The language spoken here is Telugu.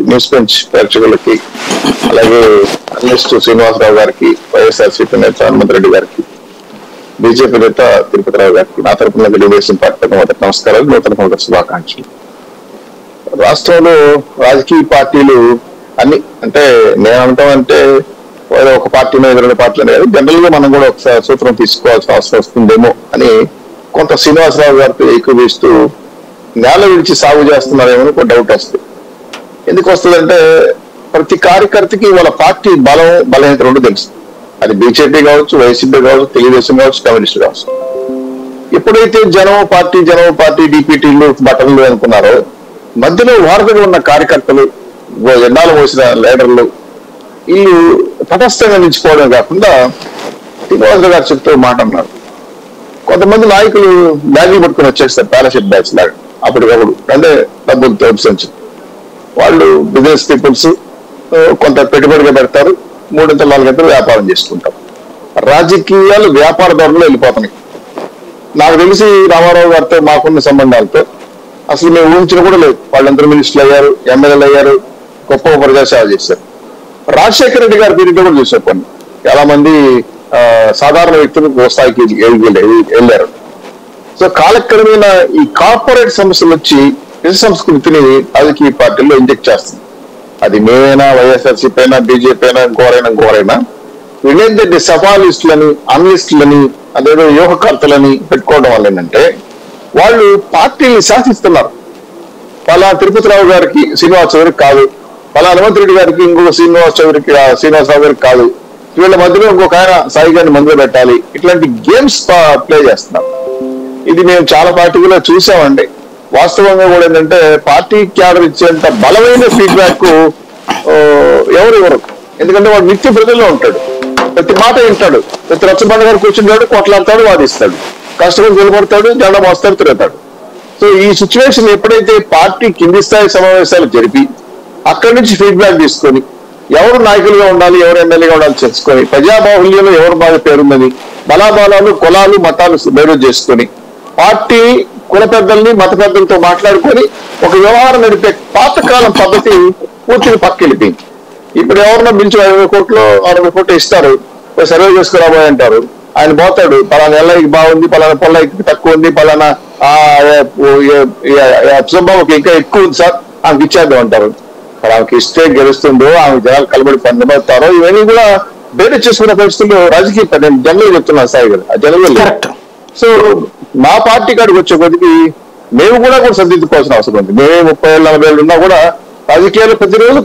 న్యూస్ బెంచ్ ప్రేక్షకులకి, అలాగే అనలిస్ట్ శ్రీనివాసరావు గారికి, వైఎస్ఆర్సీపీ నేత హనుమంత్ రెడ్డి గారికి, బీజేపీ నేత తిరుపతిరావు గారికి నా తరపున తెలుగుదేశం పార్టీ మొదటి నమస్కారాలు, నూతన సంవత్సర శుభాకాంక్షలు. రాష్ట్రంలో రాజకీయ పార్టీలు అన్ని అంటే నేనంటామంటే ఒక పార్టీ మీద 2 పార్టీలు అనేది జనరల్ గా మనం కూడా ఒకసారి సూత్రం తీసుకోవాల్సిన అవసరం వస్తుందేమో అని కొంత శ్రీనివాసరావు గారితో ఏకీభవిస్తూ నేల విడిచి సాగు చేస్తున్నారేమో ఒక డౌట్ వస్తుంది. ఎందుకు వస్తుందంటే ప్రతి కార్యకర్తకి వాళ్ళ పార్టీ బలహీనత 2 తెలుసు. అది బీజేపీ కావచ్చు, వైసీపీ కావచ్చు, తెలుగుదేశం కావచ్చు, కమ్యూనిస్ట్ కావచ్చు. ఎప్పుడైతే జనం పార్టీ డిపిటీలు బట్టలు అనుకున్నారో మధ్యలో వారధిగా ఉన్న కార్యకర్తలు, ఎండాలు మోసిన లీడర్లు వీళ్ళు తటస్థంగా నిలిచిపోవడం కాకుండా శ్రీనివాసరావు గారు చెప్తూ మాట అన్నారు. కొంతమంది నాయకులు బ్యాగులు పట్టుకుని వచ్చేస్తారు, పారాషూట్ బ్యాగ్స్ లాగా అప్పటికప్పుడు, అంటే డబ్బులు తోపిసంచి. వాళ్ళు బిజినెస్ పీపుల్స్ కొంత పెట్టుబడిగా పెడతారు, 3-4 గంటలు వ్యాపారం చేసుకుంటారు. రాజకీయాలు వ్యాపార ధోరణిలో వెళ్ళిపోతున్నాయి. నాకు తెలిసి రామారావు గారితో మాకున్న సంబంధాలతో అసలు మేము ఊహించిన కూడా లేదు. వాళ్ళందరూ మినిస్టర్లు అయ్యారు, ఎమ్మెల్యేలు అయ్యారు, గొప్ప ప్రజాసేవ చేశారు. రాజశేఖర రెడ్డి గారి పీరియడ్ కూడా చూసారు. కొన్ని చాలా మంది సాధారణ వ్యక్తులు స్థాయికి వెళ్ళారు. సో కాలక్రమేణా ఈ కార్పొరేట్ సంస్థలు వచ్చి నిజ సంస్కృతిని రాజకీయ పార్టీల్లో ఇంజెక్ట్ చేస్తుంది. అది మేమైనా, వైఎస్ఆర్సీపీ అయినా, బీజేపీ అయినా, ఇంకోరైనా వీళ్ళేంటంటే సఫాలిస్టులని, అనలిస్టులని, అదేదో యోగకర్తలని పెట్టుకోవడం వల్ల ఏంటంటే వాళ్ళు పార్టీని శాసిస్తున్నారు. పలా తిరుపతిరావు గారికి శ్రీనివాసరావు గారికి కాదు, పలా హనుమంత్ రెడ్డి గారికి ఇంకొక శ్రీనివాసరావు గారికి కాదు, వీళ్ళ మధ్యలో ఇంకొక ఆయన సాయి గారిని మందులో పెట్టాలి, ఇట్లాంటి గేమ్స్ ప్లే చేస్తున్నారు. ఇది మేము చాలా పార్టీలో చూసామండి. వాస్తవంగా కూడా ఏంటంటే పార్టీ క్యాడర్ ఇచ్చేంత బలమైన ఫీడ్బ్యాక్ ఎవరు, ఎందుకంటే వాడు నిత్య ప్రజల్లో ఉంటాడు, ప్రతి మాట వింటాడు, ప్రతి రచ్చబండ గారు కూర్చుంటాడు, కొట్లాడతాడు, వాదిస్తాడు, కష్టపడి నిలబడతాడు, జెండా మోస్తాడు, తిరుగుతాడు. సో ఈ సిచ్యువేషన్ ఎప్పుడైతే పార్టీ కింది స్థాయి సమావేశాలు జరిపి అక్కడి నుంచి ఫీడ్బ్యాక్ తీసుకొని ఎవరు నాయకులుగా ఉండాలి, ఎవరు ఎమ్మెల్యేగా ఉండాలి తెలుసుకొని, ప్రజాబాహుల్యంలో ఎవరు బాగా పేరుందని బలాబలాలు, కులాలు, మతాలు బేరు చేసుకొని పార్టీ కుల పెద్దల్ని, మత పెద్దలతో మాట్లాడుకొని ఒక వ్యవహారం నడిపే పాతకాలం పద్ధతి పూర్తిగా పక్కెళ్ళిపోయింది. ఇప్పుడు ఎవరన్నా పిలిచి 50 కోట్లు 60 కోట్లు ఇస్తారు, సర్వే చేసుకురాబోయే అంటారు. ఆయన పోతాడు, పలానా ఎల్లకి బాగుంది, పలానా పొల్లకి తక్కువ ఉంది, పలానా సుబ్బమ్మకి ఇంకా ఎక్కువ ఉంది సార్, ఆమెకి ఇచ్చేద్దాం అంటారు. ఆమెకి ఇస్తే గెలుస్తుందో, ఆమె జనాలు కలబడి పందమవుతారో, ఇవన్నీ కూడా బయట చేసుకునే పరిస్థితుల్లో రాజకీయ జనరల్ చెప్తున్నాను సాయి గారు, ఆ జనరల్. సో మా పార్టీ కాడికి వచ్చే కొద్దికి మేము కూడా సర్దిద్దుకోవాల్సిన అవసరం ఉంది. మేమే 30 ఏళ్ళు 40 ఏళ్ళు ఉన్నా కూడా రాజకీయాలు ప్రతిరోజు